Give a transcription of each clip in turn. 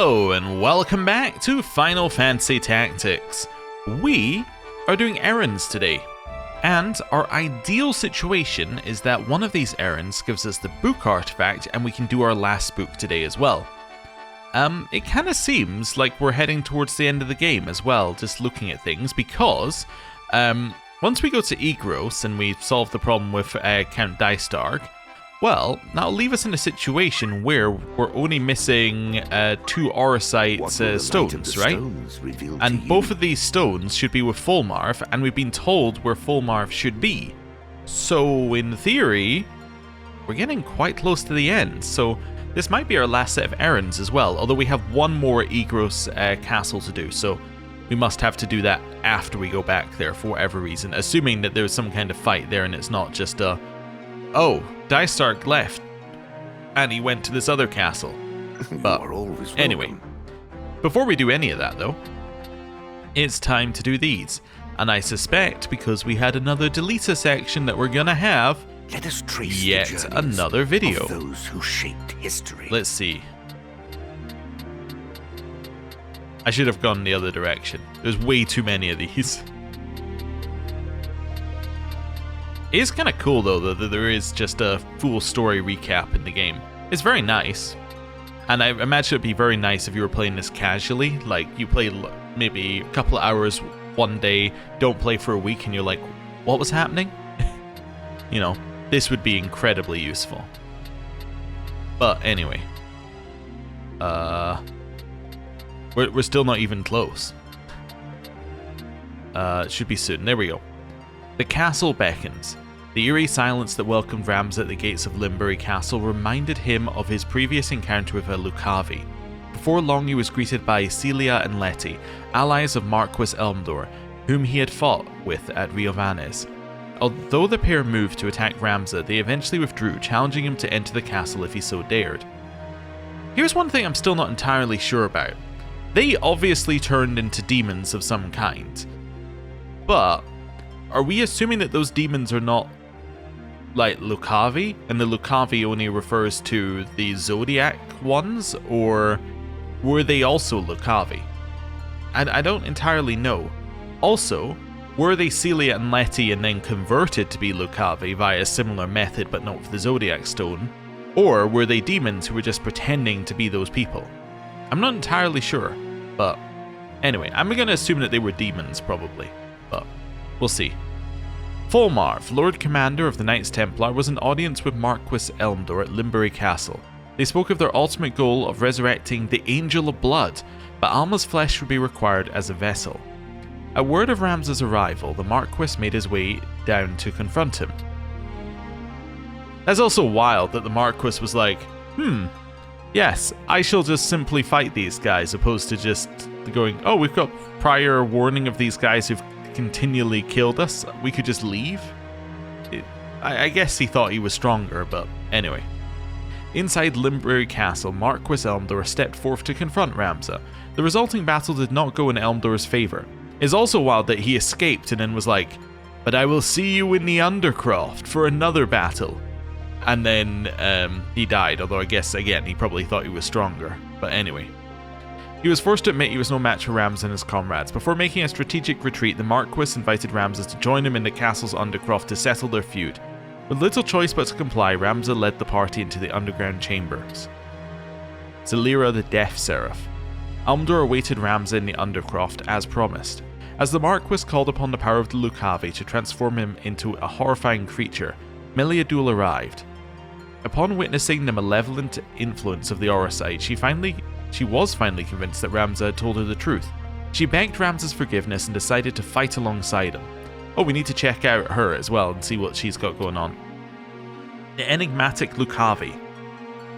Hello and welcome back to Final Fantasy Tactics. We are doing errands today, and our ideal situation is that one of these errands gives us the book artifact and we can do our last book today as well. It kind of seems like we're heading towards the end of the game as well, just looking at things, because once we go to Igros and we solve the problem with Count Larg, well, that'll leave us in a situation where we're only missing 2 Auracite stones, right? And both of these stones should be with Fulmarv, and we've been told where Fulmarv should be. So, in theory, we're getting quite close to the end. So, this might be our last set of errands as well, although we have one more Igros castle to do, so we must have to do that after we go back there for whatever reason, assuming that there's some kind of fight there and it's not just a... Oh, Larg left, and he went to this other castle. But anyway, before we do any of that though, it's time to do these. And I suspect because we had another Delita section that we're gonna have, let us trace yet another video. Of those who shaped history. Let's see. I should have gone the other direction. There's way too many of these. It is kind of cool though that there is just a full story recap in the game. It's very nice. And I imagine it'd be very nice if you were playing this casually. Like, you play maybe a couple of hours one day, don't play for a week, and you're like, what was happening? You know, this would be incredibly useful. But anyway. We're still not even close. It should be soon. There we go. The castle beckons. The eerie silence that welcomed Ramza at the gates of Limbury Castle reminded him of his previous encounter with a Lucavi. Before long he was greeted by Celia and Letty, allies of Marquis Elmdor, whom he had fought with at Riovanes. Although the pair moved to attack Ramza, they eventually withdrew, challenging him to enter the castle if he so dared. Here's one thing I'm still not entirely sure about. They obviously turned into demons of some kind, but are we assuming that those demons are not, like, Lucavi, and the Lucavi only refers to the Zodiac ones, or were they also Lucavi? And I don't entirely know. Also, were they Celia and Letty and then converted to be Lucavi via a similar method but not with the Zodiac Stone? Or were they demons who were just pretending to be those people? I'm not entirely sure, but anyway, I'm going to assume that they were demons probably, but we'll see. Fulmarv, Lord Commander of the Knights Templar, was in audience with Marquis Elmdor at Limbury Castle. They spoke of their ultimate goal of resurrecting the Angel of Blood, but Alma's flesh would be required as a vessel. At word of Ramza's arrival, the Marquis made his way down to confront him. That's also wild that the Marquis was like, yes, I shall just simply fight these guys, opposed to just going, oh, we've got prior warning of these guys who've continually killed us, we could just leave? I guess he thought he was stronger, but anyway. Inside Limbury Castle, Marquis Elmdor stepped forth to confront Ramza. The resulting battle did not go in Elmdor's favour. It's also wild that he escaped and then was like, but I will see you in the Undercroft for another battle. And then he died, although I guess, again, he probably thought he was stronger. But anyway. He was forced to admit he was no match for Ramza and his comrades. Before making a strategic retreat, the Marquis invited Ramza to join him in the castle's Undercroft to settle their feud. With little choice but to comply, Ramza led the party into the underground chambers. Zelira the Death Seraph. Elmdor awaited Ramza in the Undercroft as promised. As the Marquis called upon the power of the Lucavi to transform him into a horrifying creature, Meliadul arrived. Upon witnessing the malevolent influence of the Auracite, she was finally convinced that Ramza had told her the truth. She begged Ramza's forgiveness and decided to fight alongside him. Oh, we need to check out her as well and see what she's got going on. The enigmatic Lucavi.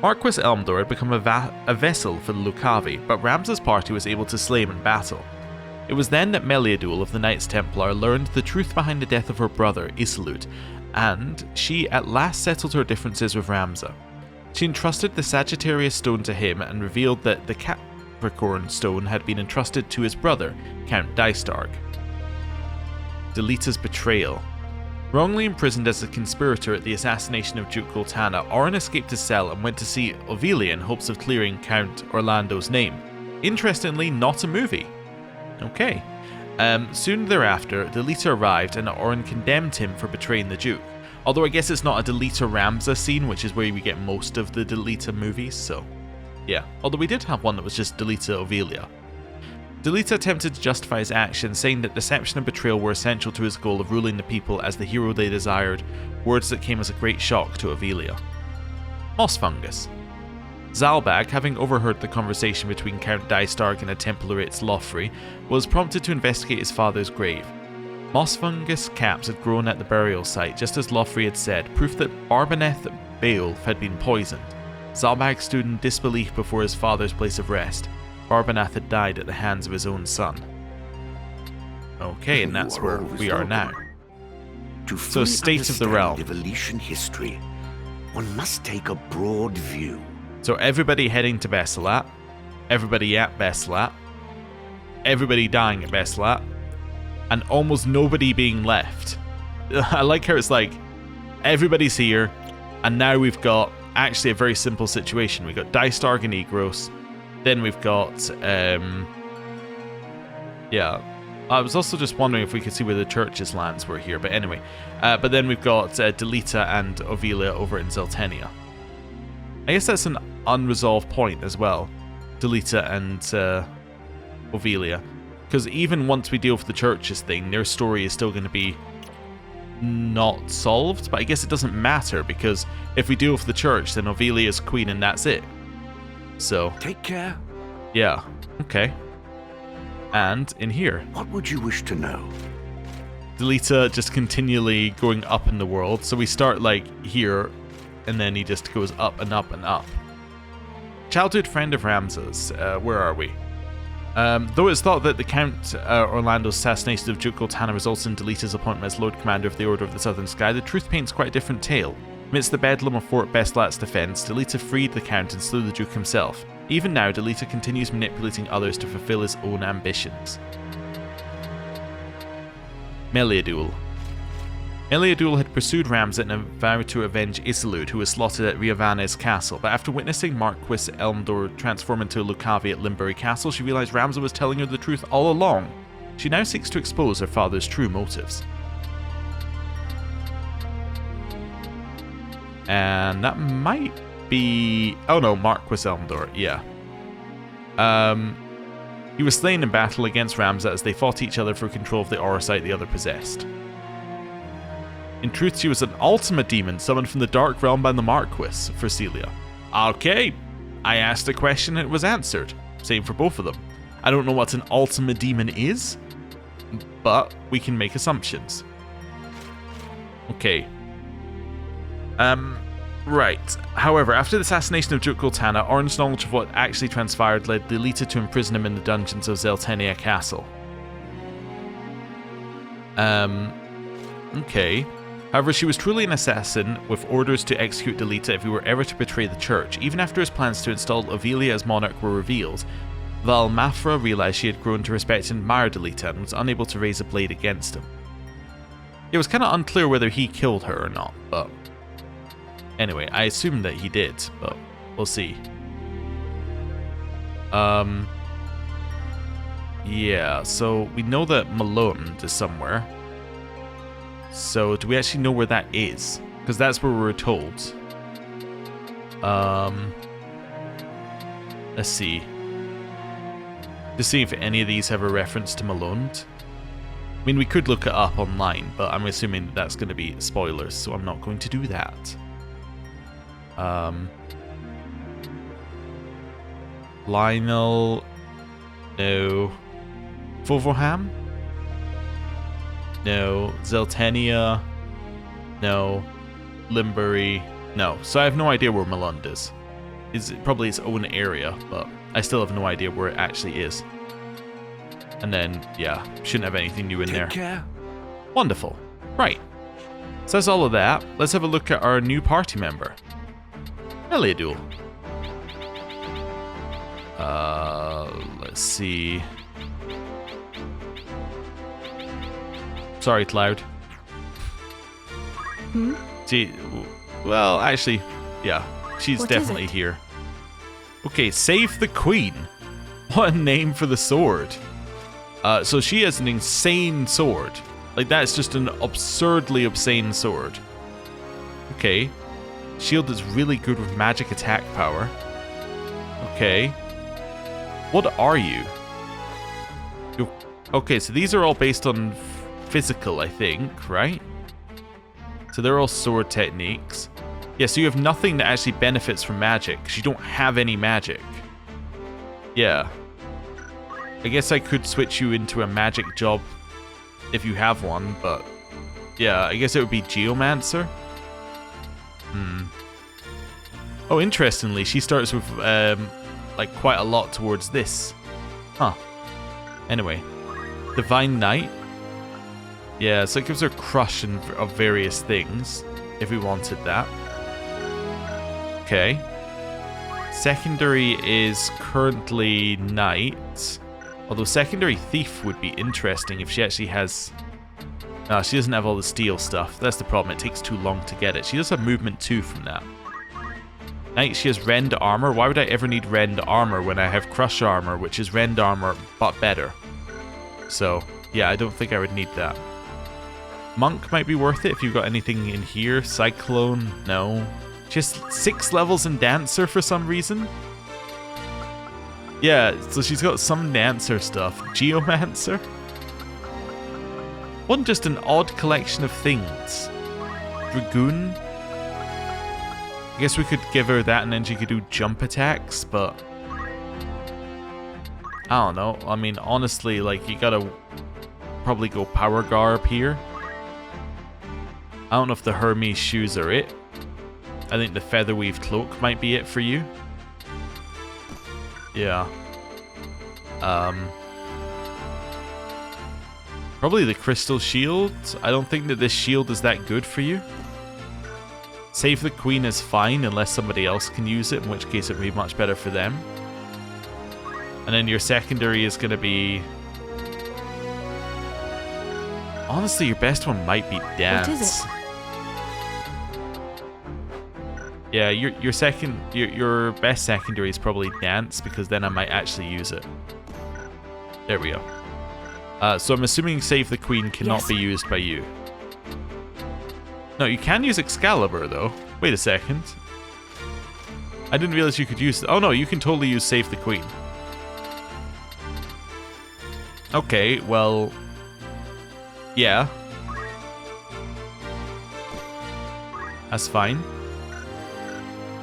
Marquis Elmdor had become a vessel for the Lucavi, but Ramza's party was able to slay him in battle. It was then that Meliadul of the Knights Templar learned the truth behind the death of her brother, Isilud, and she at last settled her differences with Ramza. She entrusted the Sagittarius stone to him and revealed that the Capricorn stone had been entrusted to his brother, Count Larg. Delita's betrayal. Wrongly imprisoned as a conspirator at the assassination of Duke Goltanna, Auron escaped his cell and went to see Ordallia in hopes of clearing Count Orlando's name. interestingly, not a movie. Okay. Soon thereafter, Delita arrived and Orin condemned him for betraying the Duke. Although I guess it's not a Delita Ramza scene, which is where we get most of the Delita movies, so yeah. Although we did have one that was just Delita Ovelia. Delita attempted to justify his actions, saying that deception and betrayal were essential to his goal of ruling the people as the hero they desired, words that came as a great shock to Ovelia. Moss Fungus. Zalbag, having overheard the conversation between Count Dystarg and a Templar at Lothry, was prompted to investigate his father's grave. Moss fungus caps had grown at the burial site, just as Lothry had said, proof that Barbaneth Beoulve had been poisoned. Zalbag stood in disbelief before his father's place of rest. Barbaneth had died at the hands of his own son. Okay, and that's where we are now. So, state of the realm. Evolution history, one must take a broad view. So everybody heading to Besselat, everybody at Besselat, everybody dying at Besselat, and almost nobody being left. I like how it's like, everybody's here, and now we've got actually a very simple situation. We've got Dystarg and Egros, then we've got, yeah, I was also just wondering if we could see where the church's lands were here, but anyway. But then we've got Delita and Ovelia over in Zeltenia. I guess that's an unresolved point as well, Delita and Ovelia, because even once we deal with the church's thing, their story is still going to be not solved, but I guess it doesn't matter, because if we deal with the church, then Ovelia is queen and that's it. So, take care. Yeah, okay. And in here, what would you wish to know? Delita just continually going up in the world, so we start like here, and then he just goes up and up and up. Childhood friend of Ramza's, where are we? Though it's thought that the Count Orlando's assassination of Duke Goltanna results in Delita's appointment as Lord Commander of the Order of the Southern Sky, the truth paints quite a different tale. Amidst the bedlam of Fort Bestlat's defence, Delita freed the Count and slew the Duke himself. Even now, Delita continues manipulating others to fulfill his own ambitions. Meliadul. Meliadul had pursued Ramza and vowed to avenge Isilud, who was slaughtered at Riovanes Castle, but after witnessing Marquis Elmdor transform into Lucavi at Limbury Castle, she realised Ramza was telling her the truth all along. She now seeks to expose her father's true motives. And that might be... oh no, Marquis Elmdor, yeah. He was slain in battle against Ramza as they fought each other for control of the aura site the other possessed. In truth, she was an Ultima demon summoned from the Dark Realm by the Marquis, for Celia. Okay, I asked a question and it was answered. Same for both of them. I don't know what an Ultima demon is, but we can make assumptions. Okay. Right. However, after the assassination of Duke Goltanna, Orin's knowledge of what actually transpired led Delita to imprison him in the dungeons of Zeltenia Castle. Okay. However, she was truly an assassin, with orders to execute Delita if he were ever to betray the church. Even after his plans to install Ovelia as monarch were revealed, Valmafra realised she had grown to respect and admire Delita and was unable to raise a blade against him. It was kind of unclear whether he killed her or not, but... anyway, I assume that he did, but we'll see. Yeah, so we know that Malone is somewhere. So, do we actually know where that is? Because that's where we were told. Let's see. To see if any of these have a reference to Malone. I mean, we could look it up online, but I'm assuming that that's going to be spoilers, so I'm not going to do that. Lionel... no. Fulvorham? No. Zeltenia? No. Limbury? No. So I have no idea where Malund is. It's probably its own area, but I still have no idea where it actually is. And then, yeah, shouldn't have anything new in there. Take care. Wonderful. Right. So that's all of that. Let's have a look at our new party member. Meliadul. Let's see. Sorry, Cloud. Well, actually, yeah, she's definitely here. Okay, save the Queen. What a name for the sword. So she has an insane sword. Like, that's just an absurdly obscene sword. Okay. Shield is really good with magic attack power. Okay. What are you? Okay, so these are all based on physical, I think, right? So they're all sword techniques. Yeah, so you have nothing that actually benefits from magic, because you don't have any magic. Yeah. I guess I could switch you into a magic job if you have one, but yeah, I guess it would be Geomancer. Oh, interestingly, she starts with like quite a lot towards this. Huh. Anyway, Divine Knight. Yeah, so it gives her crush of various things, if we wanted that. Okay. Secondary is currently Knight. Although secondary Thief would be interesting if she actually has... No, she doesn't have all the steel stuff. That's the problem. It takes too long to get it. She does have movement 2 from that. Knight, she has Rend Armor. Why would I ever need Rend Armor when I have Crush Armor, which is Rend Armor, but better? So, yeah, I don't think I would need that. Monk might be worth it if you've got anything in here. Cyclone, no. Just 6 levels in Dancer for some reason. Yeah, so she's got some Dancer stuff. Geomancer? Wasn't just an odd collection of things. Dragoon? I guess we could give her that and then she could do jump attacks, but... I don't know. I mean, honestly, like, you gotta probably go Power Garb here. I don't know if the Hermes shoes are it. I think the Featherweave Cloak might be it for you. Yeah. Probably the Crystal Shield. I don't think that this shield is that good for you. Save the Queen is fine unless somebody else can use it, in which case it would be much better for them. And then your secondary is going to be... Honestly, your best one might be Dance. What is it? Yeah, your best secondary is probably Dance, because then I might actually use it. There we go. So I'm assuming Save the Queen cannot be used by you. No, you can use Excalibur, though. Wait a second. I didn't realize you could use... Oh, no, you can totally use Save the Queen. Okay, well... Yeah. That's fine.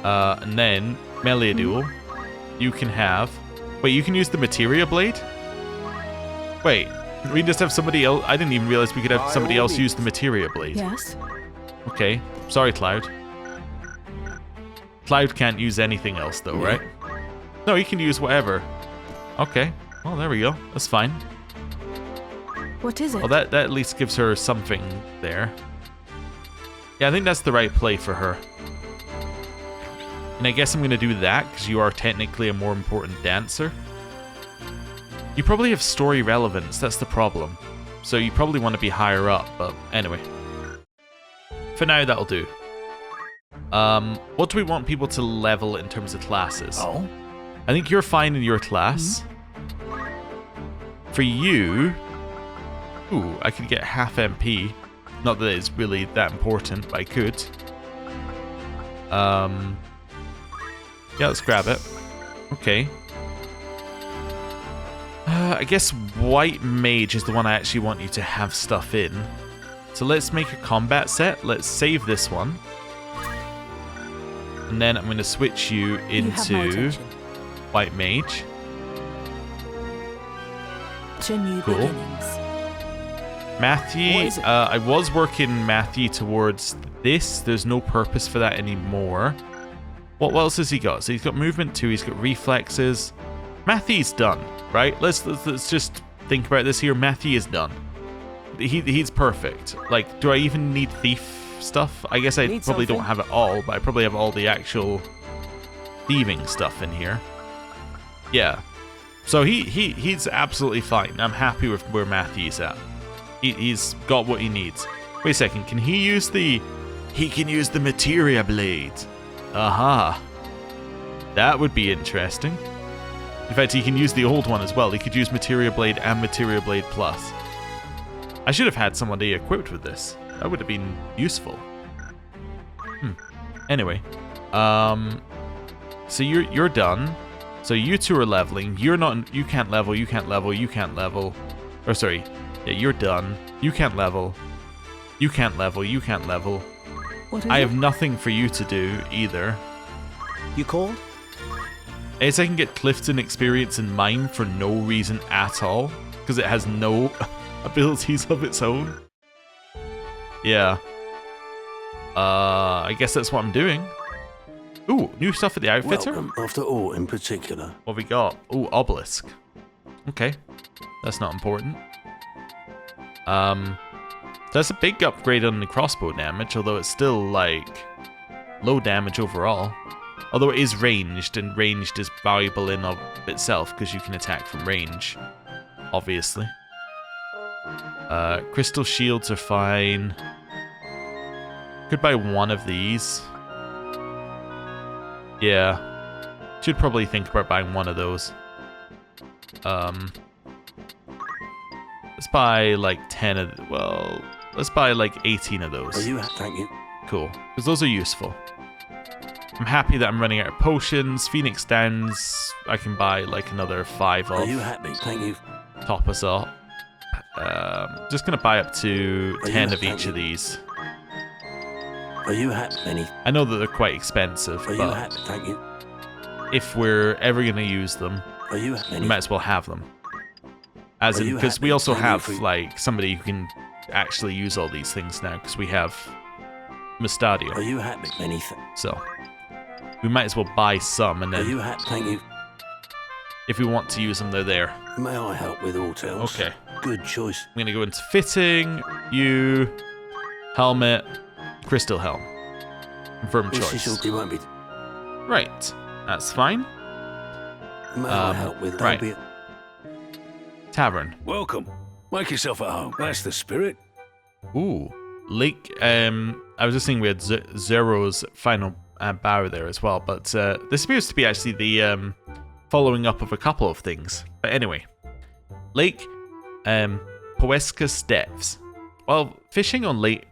And then, Melee Duel. You can have... Wait, you can use the Materia Blade? Wait, we just have somebody else... I didn't even realize we could have somebody else use the Materia Blade. Yes. Okay, sorry, Cloud. Cloud can't use anything else, though, right? No, he can use whatever. Okay, well, there we go. That's fine. What is it? Well, that at least gives her something there. Yeah, I think that's the right play for her. And I guess I'm going to do that, because you are technically a more important dancer. You probably have story relevance, that's the problem. So you probably want to be higher up, but anyway. For now, that'll do. What do we want people to level in terms of classes? Oh? I think you're fine in your class. For you... Ooh, I could get half MP. Not that it's really that important, but I could. Yeah, let's grab it. Okay. I guess White Mage is the one I actually want you to have stuff in. So let's make a combat set. Let's save this one. And then I'm going to switch you into White Mage. To new Cool. beginnings. Matthew, I was working Matthew towards this. There's no purpose for that anymore. What else has he got? So he's got movement 2, he's got reflexes. Matthew's done, right? Let's just think about this here. Matthew is done. He's perfect. Like, do I even need thief stuff? I guess I probably don't have it all, but I probably have all the actual thieving stuff in here. Yeah. So he's absolutely fine. I'm happy with where Matthew's at. He's got what he needs. Wait a second, can he use the... He can use the Materia Blade. Aha. That would be interesting. In fact, he can use the old one as well. He could use Materia Blade and Materia Blade Plus. I should have had somebody equipped with this. That would have been useful. Anyway, so you're done. So you two are leveling. You're not. You can't level. You can't level. You can't level. Or sorry, yeah, you're done. You can't level. You can't level. You can't level. What is I it? have nothing for you to do either. You called? Is I can get Clifton experience in mine for no reason at all because it has no abilities of its own. Yeah. I guess that's what I'm doing. Ooh, new stuff at the outfitter. Welcome, after all, in particular. What we got? Ooh, obelisk. Okay, that's not important. That's a big upgrade on the crossbow damage, although it's still like low damage overall. Although it is ranged, and ranged is valuable in of itself because you can attack from range, obviously. Crystal shields are fine. Could buy one of these. Yeah. Should probably think about buying one of those. Let's buy like 10 of... Well, let's buy like 18 of those. Are you? Thank you. Cool. Because those are useful. I'm happy that I'm running out of potions. Phoenix Downs, I can buy like another 5 of. Are you happy? Thank you. Top us up. Just going to buy up to 10 of each of these. Are you happy? Any? I know that they're quite expensive, Are you but happy? Thank you. if we're ever going to use them, Are you we happy? might as well have them. As Are in, you because we happy? also Thank you have for- like somebody who can actually use all these things now, because we have Mustadio. Are you happy? Anything? So we might as well buy some, and Are you then happy? Thank you. if we want to use them, they're there. May I help with all tales? Okay. Good choice. I'm gonna go into fitting, you, helmet, crystal helm. Confirm This choice. is all. You won't be. Right, that's fine. May I help with? right. Albeit- Tavern. Welcome. Make yourself at home. That's the spirit. Ooh, Lake. I was just saying we had Zero's final bow there as well, but this appears to be actually the following up of a couple of things. But anyway, Lake Poescus Depths. While fishing on Lake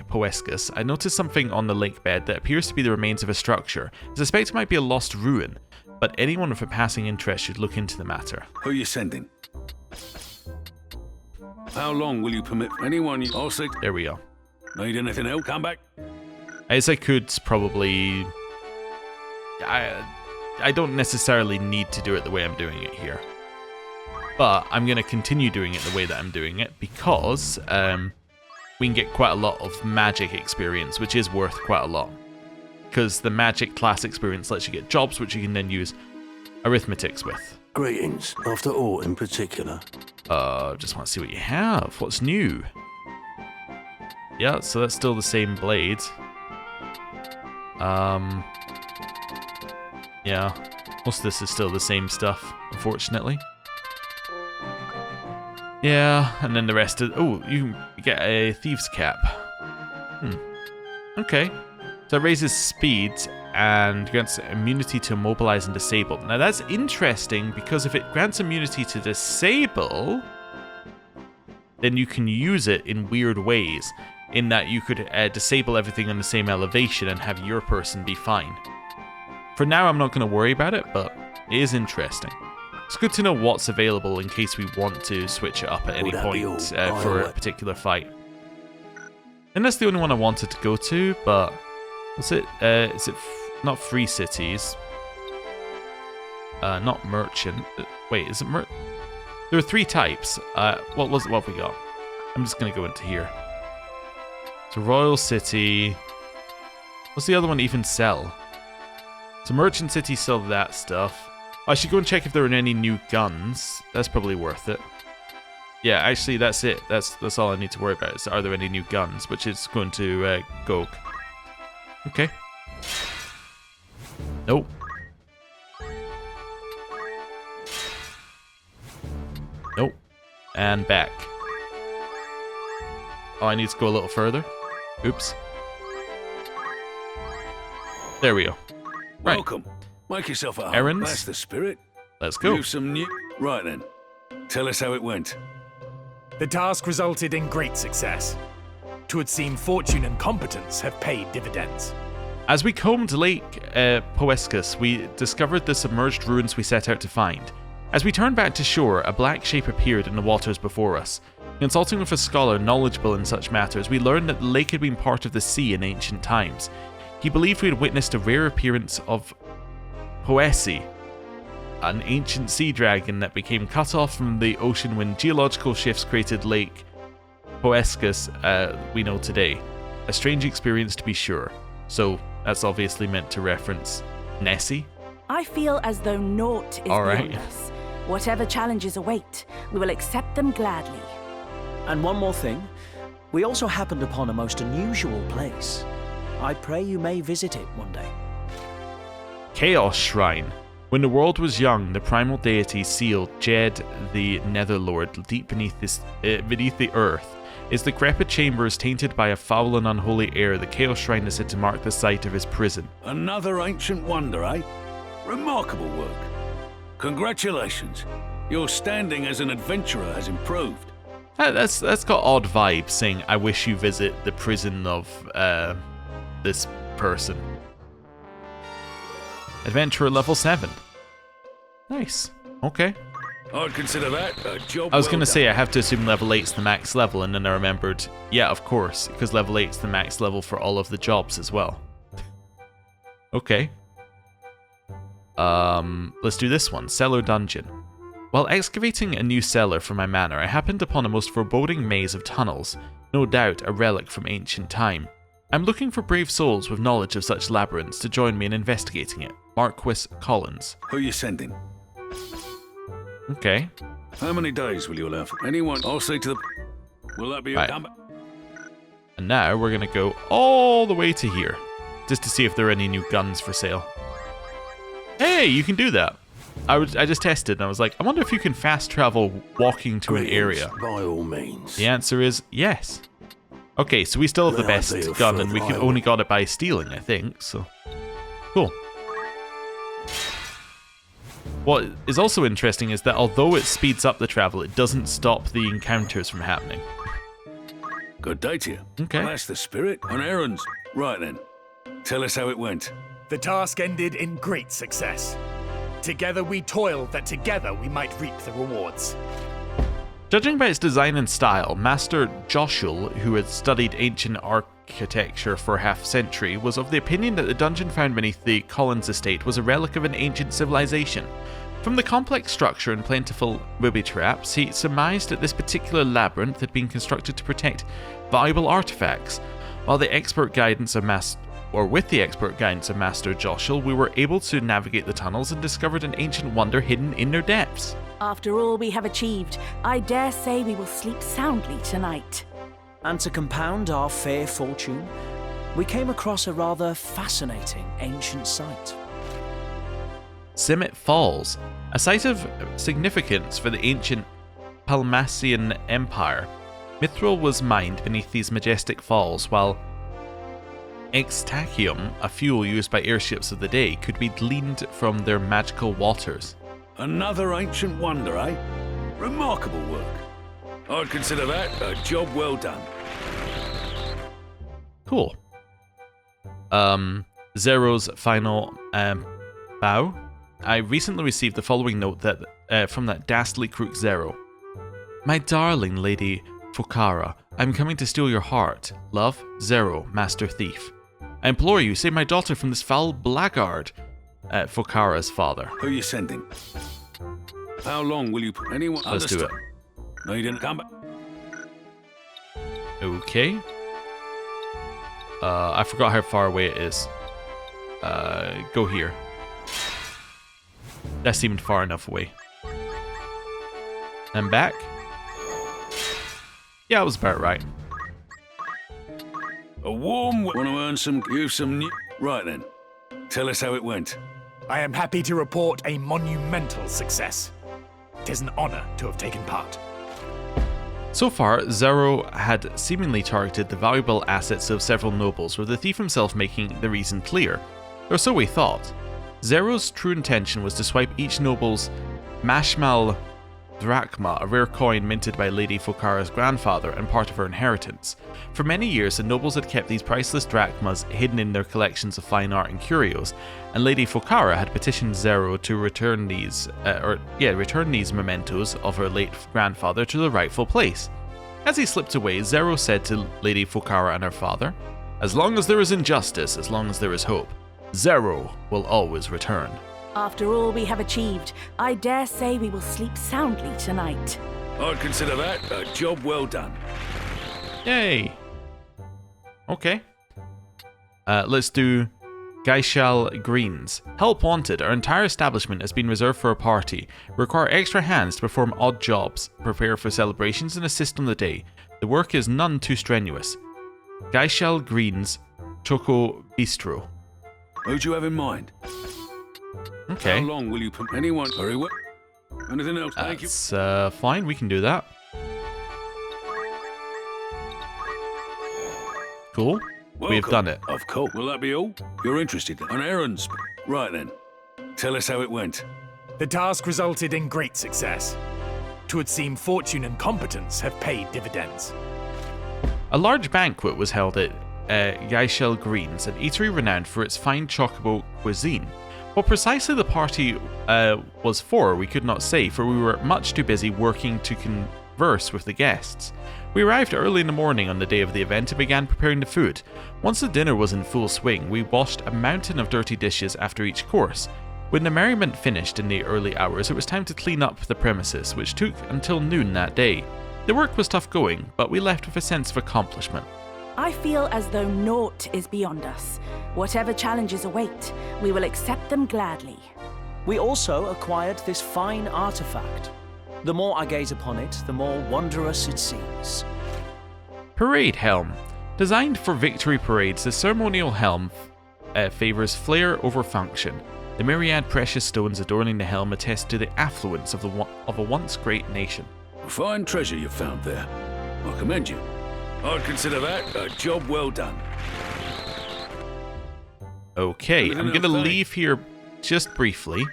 Poescus, I noticed something on the lake bed that appears to be the remains of a structure. I suspect it might be a lost ruin, but anyone with a passing interest should look into the matter. Who are you sending? How long will you permit anyone you... I'll say... There we go. Need anything else? Come back. As I could probably... I don't necessarily need to do it the way I'm doing it here. But I'm going to continue doing it the way that I'm doing it because we can get quite a lot of magic experience, which is worth quite a lot. Because the magic class experience lets you get jobs, which you can then use arithmetics with. Greetings. After all, in particular. Just want to see what you have. What's new? Yeah, so that's still the same blade. Yeah, most of this is still the same stuff, unfortunately. Yeah, and then the rest of... Oh, you get a Thieves' Cap. Okay. So it raises speed and grants immunity to immobilize and disable. Now that's interesting because if it grants immunity to disable, then you can use it in weird ways. In that you could disable everything on the same elevation and have your person be fine. For now, I'm not going to worry about it, but it is interesting. It's good to know what's available in case we want to switch it up at any Would that be point all? for a particular fight. And that's the only one I wanted to go to, but is it not Free Cities? Not Merchant. Wait, is it There are 3 types. What have we got? I'm just gonna go into here. So Royal City. What's the other one even sell? So Merchant City sell that stuff. I should go and check if there are any new guns. That's probably worth it. Yeah, actually, that's it. That's all I need to worry about. Is are there any new guns? Which is going to Gog. Okay. Nope. Nope. And back. Oh, I need to go a little further. Oops. There we go. Right. Welcome. Make yourself at home. Errands. That's the spirit. Let's go. You've some new... Right then. Tell us how it went. The task resulted in great success. 'Twould seem fortune and competence have paid dividends. As we combed Lake Poescus, we discovered the submerged ruins we set out to find. As we turned back to shore, a black shape appeared in the waters before us. Consulting with a scholar knowledgeable in such matters, we learned that the lake had been part of the sea in ancient times. He believed we had witnessed a rare appearance of Poesy, an ancient sea dragon that became cut off from the ocean when geological shifts created Lake Poescus we know today. A strange experience to be sure. So that's obviously meant to reference Nessie. I feel as though naught is beyond us. Whatever challenges await, we will accept them gladly. And one more thing. We also happened upon a most unusual place. I pray you may visit it one day. Chaos Shrine. When the world was young, the primal deity sealed Jed the Netherlord deep beneath the earth. Its decrepit chambers tainted by a foul and unholy air, the Chaos Shrine is said to mark the site of his prison. Another ancient wonder, eh? Remarkable work. Congratulations. Your standing as an adventurer has improved. That's got odd vibes, saying, I wish you visit the prison of this person. Adventurer level 7. Nice. Okay. I'd consider that a job I was well going to done. say I have to assume level 8's the max level, and then I remembered, yeah, of course, because level 8's the max level for all of the jobs as well. Okay. Let's do this one, Cellar Dungeon. While excavating a new cellar for my manor, I happened upon a most foreboding maze of tunnels, no doubt a relic from ancient time. I'm looking for brave souls with knowledge of such labyrinths to join me in investigating it. Marquis Collins. Who are you sending? Okay. How many days will you allow for anyone? I'll say to the... Will that be your Right. comeback? And now we're going to go all the way to here, just to see if there are any new guns for sale. Hey, you can do that. I just tested and I was like, I wonder if you can fast travel walking to an area. By all means. The answer is yes. Okay, so we still have the May I best be a gun, and we further can only got it by stealing, I think, so... Cool. What is also interesting is that although it speeds up the travel, it doesn't stop the encounters from happening. Good day to you. Okay. Well, that's the spirit. On errands. Right then. Tell us how it went. The task ended in great success. Together we toiled that together we might reap the rewards. Judging by its design and style, Master Joshul, who had studied ancient architecture for half a century, was of the opinion that the dungeon found beneath the Collins estate was a relic of an ancient civilization. From the complex structure and plentiful booby traps, he surmised that this particular labyrinth had been constructed to protect valuable artifacts. With the expert guidance of Master Joshul, we were able to navigate the tunnels and discovered an ancient wonder hidden in their depths. After all we have achieved, I dare say we will sleep soundly tonight. And to compound our fair fortune, we came across a rather fascinating ancient site. Simmet Falls, a site of significance for the ancient Palmacian Empire. Mithril was mined beneath these majestic falls, while Extachium, a fuel used by airships of the day, could be gleaned from their magical waters. Another ancient wonder, eh? Remarkable work. I'd consider that a job well done. Cool. Zero's final bow. I recently received the following note that from that dastardly crook Zero. My darling Lady Fokara, I'm coming to steal your heart. Love, Zero, Master Thief. I implore you, save my daughter from this foul blackguard. Fokara's father. Who are you sending? How long will you... Anyone... Let's do it. No, you didn't come back. Okay. I forgot how far away it is. Go here. That seemed far enough away. And back? Yeah, it was about right. A warm... Want to earn some... Use some new... Right then. Tell us how it went. I am happy to report a monumental success. 'Tis an honor to have taken part. So far, Zero had seemingly targeted the valuable assets of several nobles, with the thief himself making the reason clear. Or so we thought. Zero's true intention was to swipe each noble's Mashmal drachma, a rare coin minted by Lady Fokara's grandfather and part of her inheritance. For many years, the nobles had kept these priceless drachmas hidden in their collections of fine art and curios, and Lady Fokara had petitioned Zero to return these mementos of her late grandfather to the rightful place. As he slipped away, Zero said to Lady Fokara and her father, "As long as there is injustice, as long as there is hope, Zero will always return." After all we have achieved, I dare say we will sleep soundly tonight. I'd consider that a job well done. Yay! Okay. Let's do Gaishal Greens. Help wanted. Our entire establishment has been reserved for a party. We require extra hands to perform odd jobs, prepare for celebrations, and assist on the day. The work is none too strenuous. Gaishal Greens, Choco Bistro. Who do you have in mind? Okay. How long will you put anyone? Very well. Anything else? Thank you. That's fine, we can do that. Cool. We've done it. Of course. Will that be all? You're interested in errands? Right then. Tell us how it went. The task resulted in great success. 'Twould seem fortune and competence have paid dividends. A large banquet was held at Gaishal Greens, an eatery renowned for its fine chocobo cuisine. What precisely the party was for, we could not say, for we were much too busy working to converse with the guests. We arrived early in the morning on the day of the event and began preparing the food. Once the dinner was in full swing, we washed a mountain of dirty dishes after each course. When the merriment finished in the early hours, it was time to clean up the premises, which took until noon that day. The work was tough going, but we left with a sense of accomplishment. I feel as though naught is beyond us. Whatever challenges await, we will accept them gladly. We also acquired this fine artifact. The more I gaze upon it, the more wondrous it seems. Parade Helm. Designed for victory parades, the ceremonial helm favors flair over function. The myriad precious stones adorning the helm attest to the affluence of a once great nation. A fine treasure you found there. I commend you. I'd consider that a job well done. Okay, I'm going to leave here just briefly.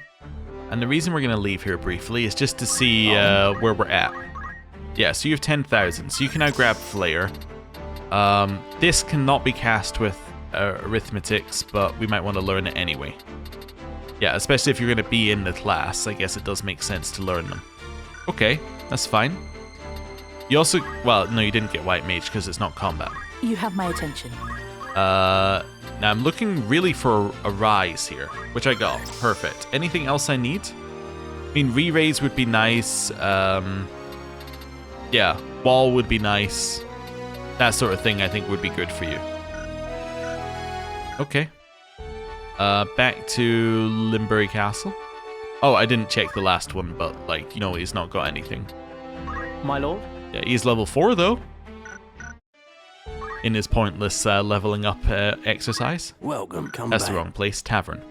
And the reason we're going to leave here briefly is just to see where we're at. Yeah, so you have 10,000, so you can now grab Flair. This cannot be cast with arithmetics, but we might want to learn it anyway. Yeah, especially if you're going to be in the class, I guess it does make sense to learn them. Okay, that's fine. You also, well, no, you didn't get White Mage because it's not combat. You have my attention. Now I'm looking really for a rise here, which I got. Perfect. Anything else I need? I mean, re-raise would be nice. Yeah, wall would be nice. That sort of thing I think would be good for you. Okay. Back to Limbury Castle. Oh, I didn't check the last one, but, like, you know, he's not got anything. My lord? Yeah, he's level 4, though. In his pointless leveling up exercise. Welcome, come That's back. the wrong place. Tavern.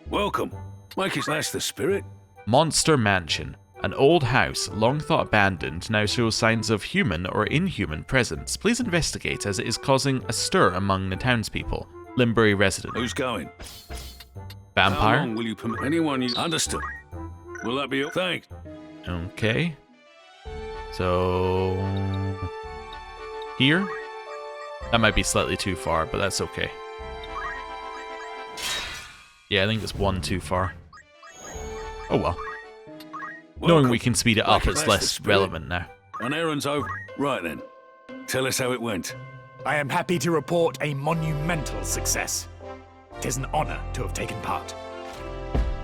Welcome. Make it that's the spirit. Monster Mansion. An old house, long thought abandoned, now shows signs of human or inhuman presence. Please investigate, as it is causing a stir among the townspeople. Limbury resident. Who's going? Vampire? How long will you permit anyone you understood? Will that be all? Thanks. Okay. So... here? That might be slightly too far, but that's okay. Yeah, I think it's one too far. Oh well. Knowing we can speed it up, it's less relevant now. An errand's over. Right then. Tell us how it went. I am happy to report a monumental success. 'Tis an honor to have taken part.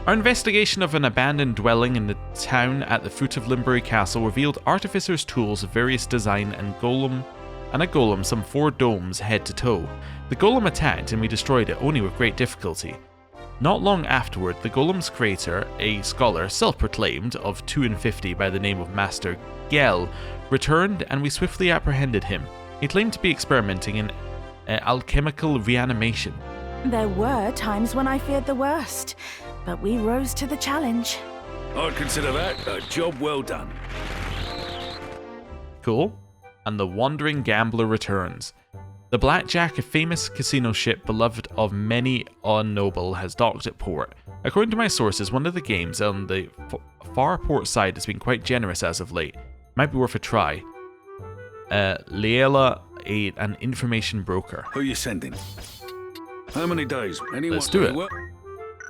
Our investigation of an abandoned dwelling in the town at the foot of Limbury Castle revealed artificers' tools of various design and a golem some 4 domes head to toe. The golem attacked and we destroyed it only with great difficulty. Not long afterward, the golem's creator, a scholar self-proclaimed of 52 by the name of Master Gel, returned and we swiftly apprehended him. He claimed to be experimenting in alchemical reanimation. There were times when I feared the worst, but we rose to the challenge. I'd consider that a job well done. Cool. And the Wandering Gambler returns. The Blackjack, a famous casino ship beloved of many a noble, has docked at port. According to my sources, one of the games on the far port side has been quite generous as of late. Might be worth a try. Leela, an information broker. Who you sending? How many days? Anyone? Let's do it.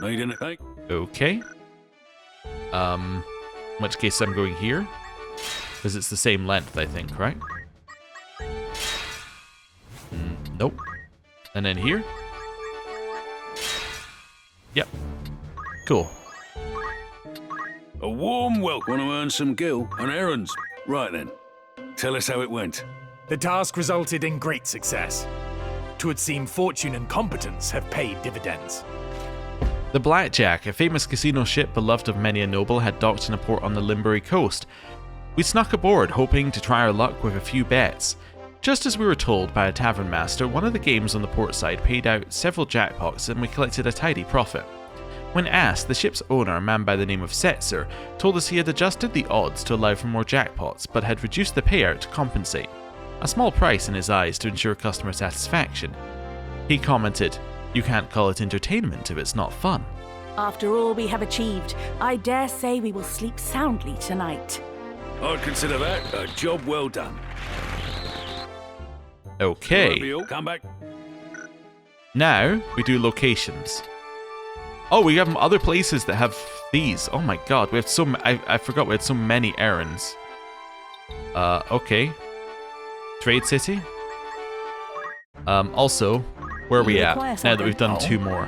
Need anything? Okay. In which case I'm going here. Because it's the same length, I think, right? Nope. And then here? Yep. Cool. A warm welcome. Want to earn some gil on errands? Right then. Tell us how it went. The task resulted in great success. 'Twould seem fortune and competence have paid dividends. The Blackjack, a famous casino ship beloved of many a noble, had docked in a port on the Limbury coast. We snuck aboard, hoping to try our luck with a few bets. Just as we were told by a tavern master, one of the games on the port side paid out several jackpots and we collected a tidy profit. When asked, the ship's owner, a man by the name of Setzer, told us he had adjusted the odds to allow for more jackpots, but had reduced the payout to compensate. A small price in his eyes to ensure customer satisfaction. He commented, "You can't call it entertainment if it's not fun." After all we have achieved, I dare say we will sleep soundly tonight. I'd consider that a job well done. Okay, Come back. now we do locations. Oh, we have other places that have these. Oh my god, we have so I forgot we had so many errands. Okay. Trade City. Also, where are we at now that we've done 2 more?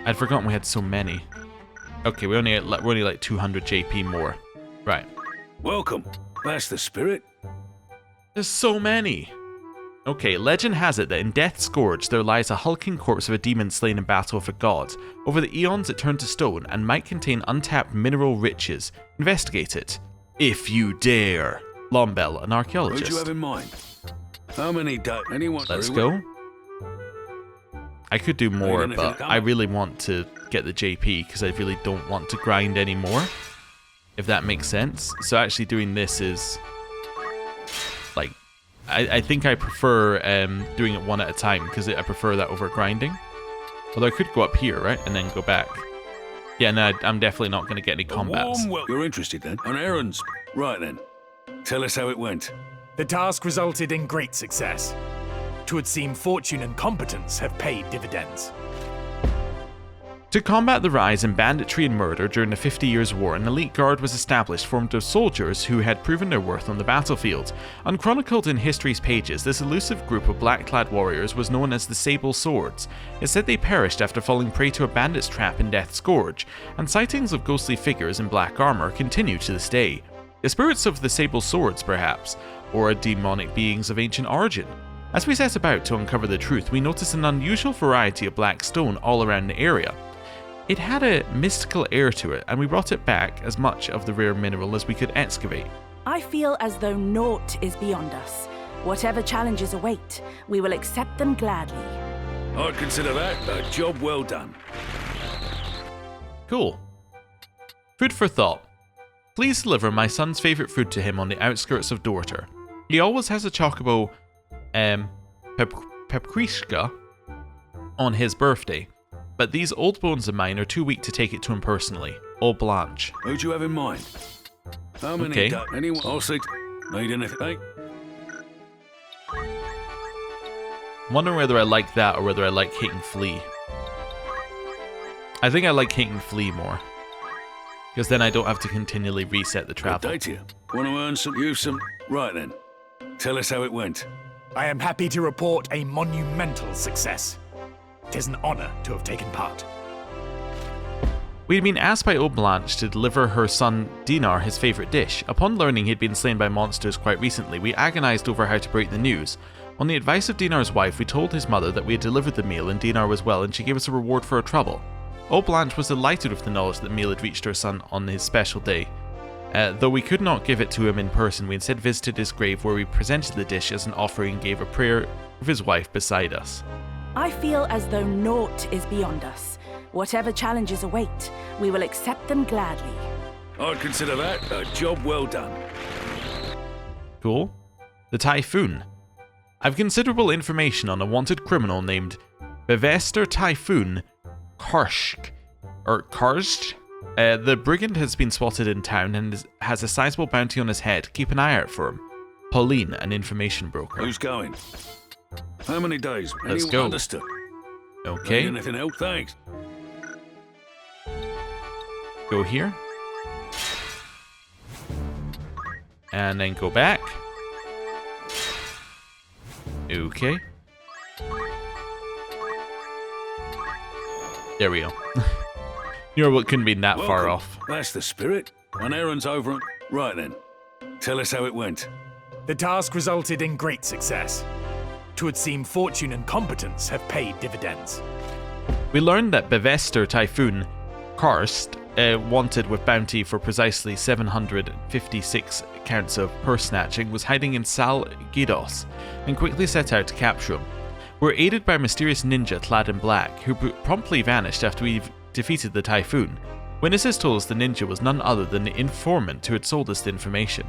I'd forgotten we had so many. Okay, we're only like 200 JP more. Right. Welcome. That's the spirit. There's so many. Okay, legend has it that in Death's Gorge there lies a hulking corpse of a demon slain in battle with a god. Over the eons it turned to stone and might contain untapped mineral riches. Investigate it. If you dare. Lombell, an archaeologist. Who'd you have in mind? How many anyone? Let's go. I could do more, but I really want to get the JP because I really don't want to grind anymore. If that makes sense. So actually doing this is like, I think I prefer doing it one at a time because I prefer that over grinding. Although I could go up here, right, and then go back. Yeah, no, I'm definitely not going to get any combats. You're interested then? On errands? Right then. Tell us how it went. The task resulted in great success. 'Twould seem fortune and competence have paid dividends. To combat the rise in banditry and murder during the 50 Years' War, an elite guard was established formed of soldiers who had proven their worth on the battlefield. Unchronicled in history's pages, this elusive group of black-clad warriors was known as the Sable Swords. It said they perished after falling prey to a bandit's trap in Death's Gorge, and sightings of ghostly figures in black armour continue to this day. The spirits of the Sable Swords, perhaps, or demonic beings of ancient origin. As we set about to uncover the truth, we noticed an unusual variety of black stone all around the area. It had a mystical air to it, and we brought it back as much of the rare mineral as we could excavate. I feel as though naught is beyond us. Whatever challenges await, we will accept them gladly. I'd consider that a job well done. Cool. Food for thought. Please deliver my son's favourite food to him on the outskirts of Dorter. He always has a chocobo Pepkrishka on his birthday, but these old bones of mine are too weak to take it to him personally. Au Blanche. Who'd you have in mind? How many? Okay. Anyone? I'll see. Need anything? I'm wondering whether I like that or whether I like Hate and Flee. I think I like Hate and Flee more, because then I don't have to continually reset the travel. Update you. Want to earn some? Use some? Right then. Tell us how it went. I am happy to report a monumental success. 'Tis an honor to have taken part. We had been asked by Au Blanche to deliver her son Dinar his favourite dish. Upon learning he had been slain by monsters quite recently, we agonised over how to break the news. On the advice of Dinar's wife, we told his mother that we had delivered the meal and Dinar was well, and she gave us a reward for our trouble. Au Blanche was delighted with the knowledge that the meal had reached her son on his special day. Though we could not give it to him in person, we instead visited his grave where we presented the dish as an offering and gave a prayer with his wife beside us. I feel as though naught is beyond us. Whatever challenges await, we will accept them gladly. I'd consider that a job well done. Cool. The Typhoon. I've considerable information on a wanted criminal named Bevester Typhoon Karshk. The brigand has been spotted in town and has a sizable bounty on his head. Keep an eye out for him. Pauline, an information broker. Who's going? How many days? Let's go. Understood. Okay. Anything else? Thanks. Go here. And then go back. Okay. There we go. You know what, couldn't be that far off. That's the spirit. An errand's over. Right then. Tell us how it went. The task resulted in great success. 'Twould seem fortune and competence have paid dividends. We learned that Bevester Typhoon Karst, wanted with bounty for precisely 756 counts of purse snatching, was hiding in Sal Gidos and quickly set out to capture him. We were aided by a mysterious ninja clad in black, who promptly vanished after we defeated the Typhoon. Witnesses told us the ninja was none other than the informant who had sold us the information.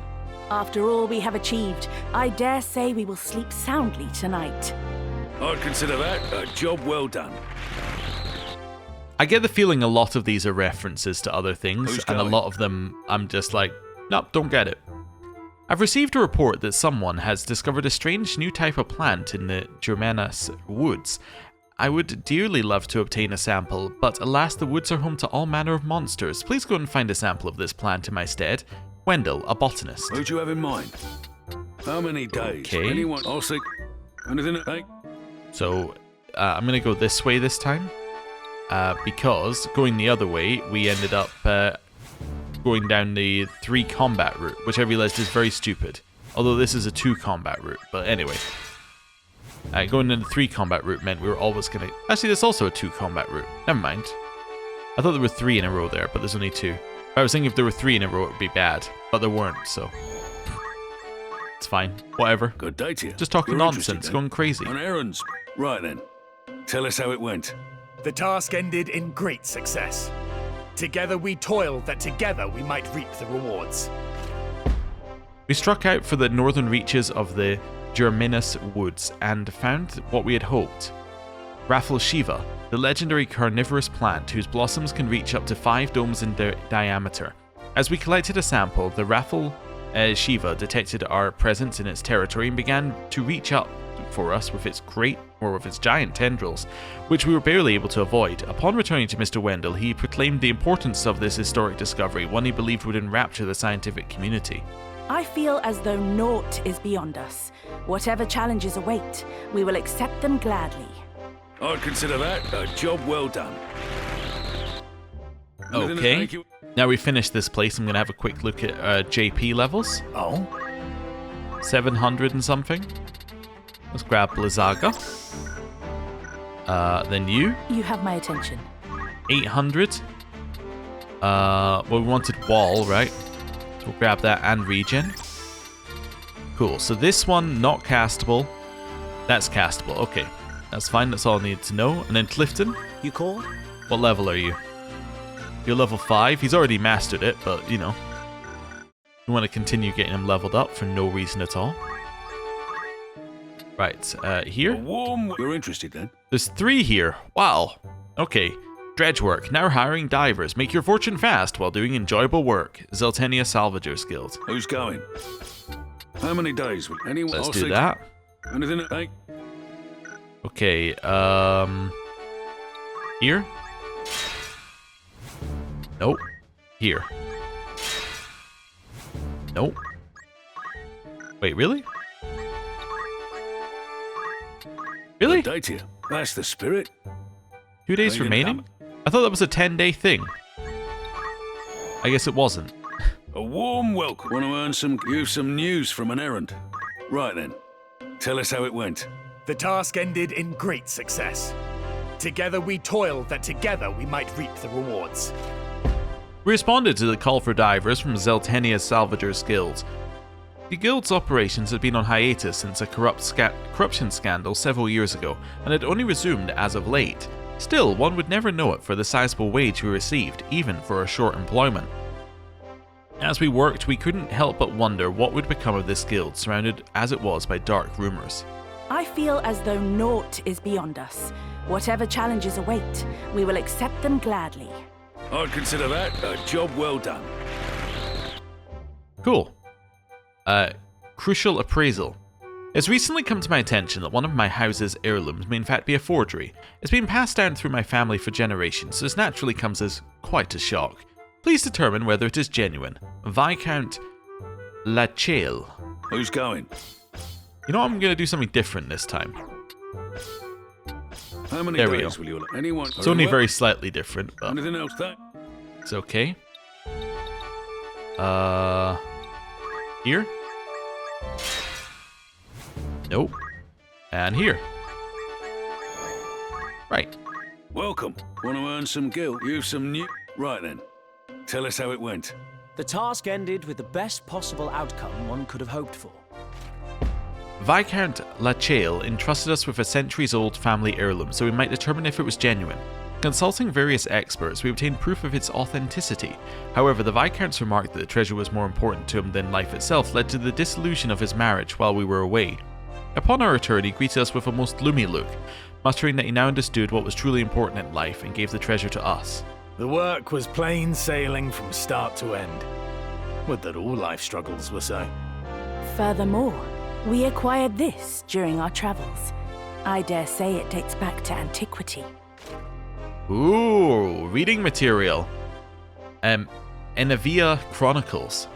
After all we have achieved, I dare say we will sleep soundly tonight. I'd consider that a job well done. I get the feeling a lot of these are references to other things, and a lot of them I'm just like, nope, don't get it. I've received a report that someone has discovered a strange new type of plant in the Germanas woods. I would dearly love to obtain a sample, but alas, the woods are home to all manner of monsters. Please go and find a sample of this plant in my stead. Wendell, a botanist. Who'd you have in mind? How many days? Okay. Anyone? I'll see. Anything? Hey. So, I'm going to go this way this time. Because going the other way, we ended up going down the 3 combat route, which I realized is very stupid. Although this is a 2 combat route, but anyway. Going in the 3 combat route meant we were always going to... Actually, there's also a 2 combat route. Never mind. I thought there were 3 in a row there, but there's only 2. I was thinking if there were 3 in a row, it would be bad. But there weren't, so... It's fine. Whatever. Good day to you. Just talking You're nonsense, going crazy. On errands. Right then. Tell us how it went. The task ended in great success. Together we toiled that together we might reap the rewards. We struck out for the northern reaches of the Germanas woods and found what we had hoped. Raffle Shiva, the legendary carnivorous plant whose blossoms can reach up to 5 domes in diameter. As we collected a sample, the Raffle Shiva detected our presence in its territory and began to reach up for us with its giant tendrils, which we were barely able to avoid. Upon returning to Mr. Wendell, he proclaimed the importance of this historic discovery, one he believed would enrapture the scientific community. I feel as though naught is beyond us. Whatever challenges await, we will accept them gladly. I'd consider that a job well done. Okay, now we finished this place, I'm going to have a quick look at JP levels. Oh? 700 and something. Let's grab Blizzaga. Then you. You have my attention. 800. Well, we wanted Wall, right? We'll grab that and regen. Cool, so this one, not castable. That's castable, okay. That's fine, that's all I need to know. And then Clifton. You called? What level are you? You're level 5. He's already mastered it, but, you know. We want to continue getting him leveled up for no reason at all. Right, here. You're interested then? There's 3 here. Wow. Okay. Dredge work. Now hiring divers. Make your fortune fast while doing enjoyable work. Zeltenia Salvagers Guild. Who's going? How many days? Anyone? Let's do that. Anything? Hey. Okay, here? Nope. Here. Nope. Wait, really? Really? Good day to you. That's the spirit. 2 days remaining? I thought that was a 10-day thing. I guess it wasn't. A warm welcome. Want to earn some news from an errand? Right then. Tell us how it went. The task ended in great success. Together we toiled that together we might reap the rewards. We responded to the call for divers from Zeltenia Salvagers Guild. The guild's operations had been on hiatus since a corruption scandal several years ago, and had only resumed as of late. Still, one would never know it for the sizable wage we received, even for a short employment. As we worked, we couldn't help but wonder what would become of this guild, surrounded as it was by dark rumours. I feel as though naught is beyond us. Whatever challenges await, we will accept them gladly. I'd consider that a job well done. Cool. Crucial appraisal. It's recently come to my attention that one of my house's heirlooms may in fact be a forgery. It's been passed down through my family for generations, so this naturally comes as quite a shock. Please determine whether it is genuine. Viscount Lachale. Who's going? You know what, I'm going to do something different this time. How many There we days go. will you... Anyone? It's only very slightly different, but Anything else that? it's okay. Here? Nope. And here. Right. Welcome. Want to earn some gil? You've some new... Right then. Tell us how it went. The task ended with the best possible outcome one could have hoped for. Viscount Lachale entrusted us with a centuries-old family heirloom so we might determine if it was genuine. Consulting various experts, we obtained proof of its authenticity. However, the Viscount's remark that the treasure was more important to him than life itself led to the dissolution of his marriage while we were away. Upon our return, he greeted us with a most gloomy look, muttering that he now understood what was truly important in life and gave the treasure to us. The work was plain sailing from start to end. Would that all life struggles were so. Furthermore, we acquired this during our travels. I dare say it dates back to antiquity. Ooh, reading material. Ivalice Chronicles.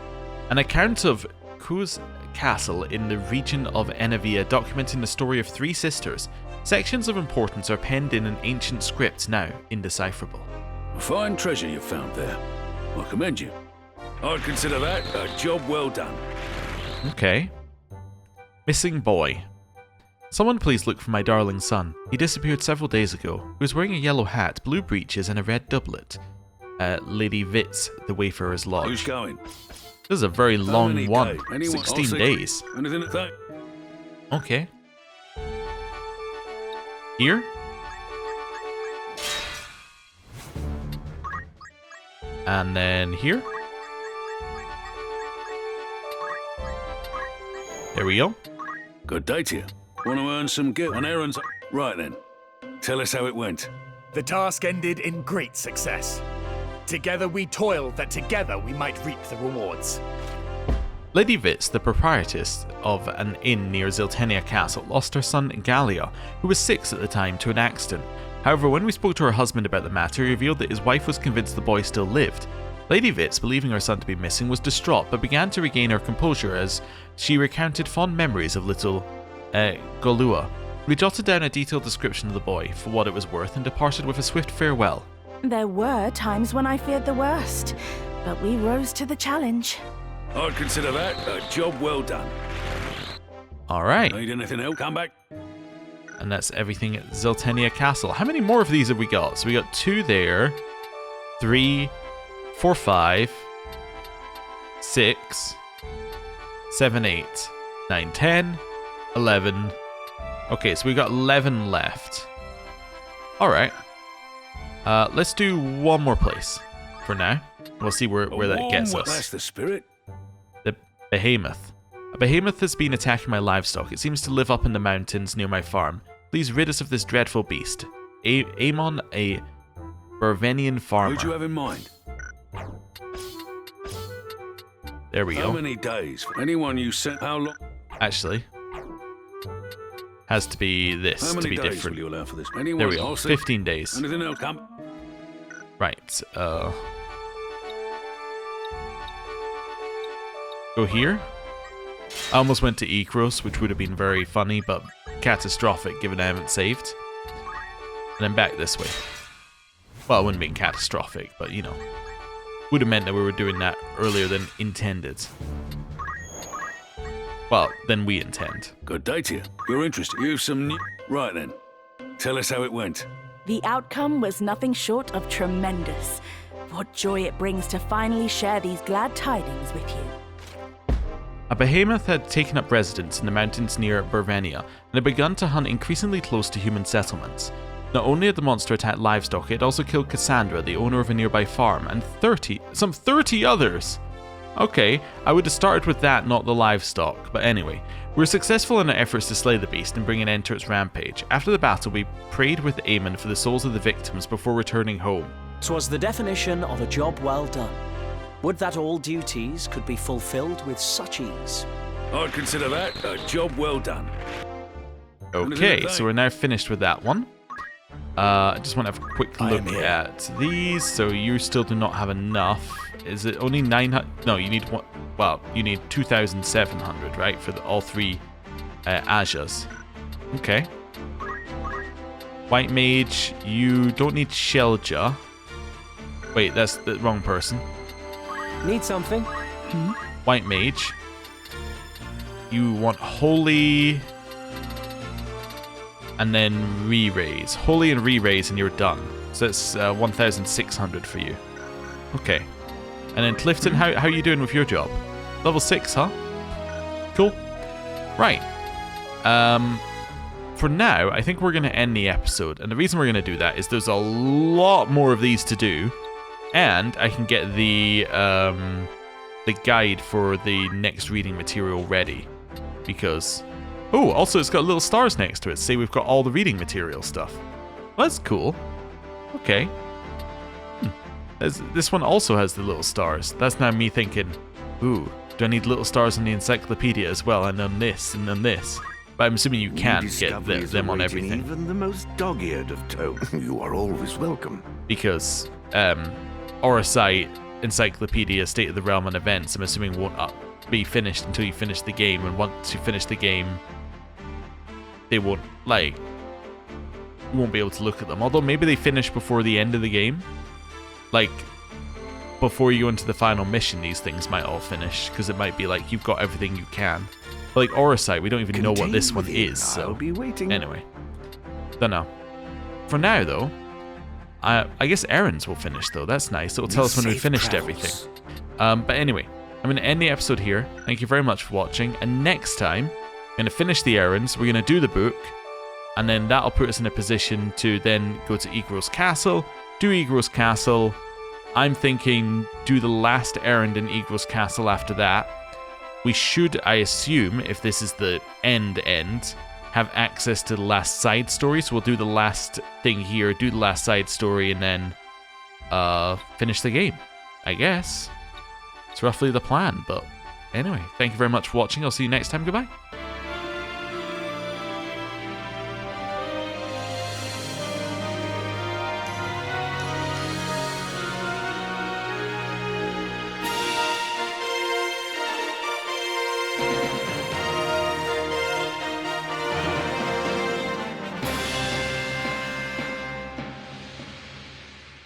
An account of Kuz Castle in the region of Ivalice documenting the story of three sisters. Sections of importance are penned in an ancient script now indecipherable. A fine treasure you found there. I commend you. I'd consider that a job well done. Okay. Missing boy. Someone please look for my darling son. He disappeared several days ago. He was wearing a yellow hat, blue breeches, and a red doublet. Lady Vitz, the Wayfarer's Lodge. Who's going? This is a very How long many one. days? Anyone? I'll 16 see. days. Anything like that? Okay. Here? And then here? There we go. Good day to you. Want to earn some gil on errands? Right then. Tell us how it went. The task ended in great success. Together we toiled that together we might reap the rewards. Lady Vitz, the proprietress of an inn near Ziltenia Castle, lost her son Gallia, who was 6 at the time, to an accident. However, when we spoke to her husband about the matter, he revealed that his wife was convinced the boy still lived. Lady Vitz, believing her son to be missing, was distraught but began to regain her composure as she recounted fond memories of little Golua. We jotted down a detailed description of the boy for what it was worth and departed with a swift farewell. There were times when I feared the worst, but we rose to the challenge. I'd consider that a job well done. Alright, Need anything else? Come back. and that's everything at Ziltenia Castle. How many more of these have we got? So we got 2 there, 3, 4, 5, 6, 7, 8, 9, 10, 11. Okay, so we got 11 left. Alright. Let's do one more place for now. We'll see where that gets us. That's the spirit. The behemoth. A behemoth has been attacking my livestock. It seems to live up in the mountains near my farm. Please rid us of this dreadful beast. Amon, a Burvenian farmer. Who'd you have in mind? There we How go. many days? Anyone you sent? How long? Actually, has to be this How to many be days different. will you allow for this? Anyone? There we go. I'll see. 15 days. Anything else? Come. Right. Go here. I almost went to Ekros, which would have been very funny, but catastrophic given I haven't saved. And then back this way. Well, it wouldn't have been catastrophic, but you know. Would have meant that we were doing that earlier than intended. Well, than we intend. Good day to you. You're interested. You've some new... Right then. Tell us how it went. The outcome was nothing short of tremendous. What joy it brings to finally share these glad tidings with you. A behemoth had taken up residence in the mountains near Burvenia and had begun to hunt increasingly close to human settlements. Not only had the monster attacked livestock, it had also killed Cassandra, the owner of a nearby farm, and some 30 others! Okay, I would have started with that, not the livestock, but anyway. We were successful in our efforts to slay the beast and bring an end to its rampage. After the battle, we prayed with Aemon for the souls of the victims before returning home. 'Twas the definition of a job well done. Would that all duties could be fulfilled with such ease. I'd consider that a job well done. Okay, so we're now finished with that one. I just want to have a quick look at these. So you still do not have enough. Is it only 900? No, you need one. Well, you need 2,700, right, for all three Ajas. Okay. White Mage, you don't need Shelja. Wait, that's the wrong person. Need something? White Mage. You want Holy, and then re-raise. Holy and re-raise, and you're done. So that's 1,600 for you. Okay. And then Clifton, how are you doing with your job? Level 6, huh? Cool. Right. For now, I think we're going to end the episode. And the reason we're going to do that is there's a lot more of these to do. And I can get the guide for the next reading material ready. Because... Oh, also it's got little stars next to it. Say we've got all the reading material stuff. Well, that's cool. Okay. This one also has the little stars. That's now me thinking, ooh, do I need little stars on the encyclopedia as well? And on this, and on this. But I'm assuming you can get them on everything. Even the most dog-eared of toads. You are always welcome. Because Orosite Encyclopedia, State of the Realm and Events, I'm assuming won't be finished until you finish the game. And once you finish the game, they won't, you won't be able to look at them. Although maybe they finish before the end of the game. Like, before you go into the final mission, these things might all finish, because it might be like, you've got everything you can. But like Orosite, we don't even know what this one is, so... I'll be waiting. Anyway. Don't know. For now, though, I guess Errands will finish, though. That's nice. It'll tell us when we finished everything. But anyway, I'm going to end the episode here. Thank you very much for watching, and next time, I'm going to finish the Errands, we're going to do the book, and then that'll put us in a position to then go to Igor's Castle, do Igor's Castle. I'm thinking do the last errand in Igor's Castle after that. We should, I assume, if this is the end, have access to the last side story. So we'll do the last thing here, do the last side story, and then finish the game, I guess. It's roughly the plan, but anyway, thank you very much for watching. I'll see you next time. Goodbye.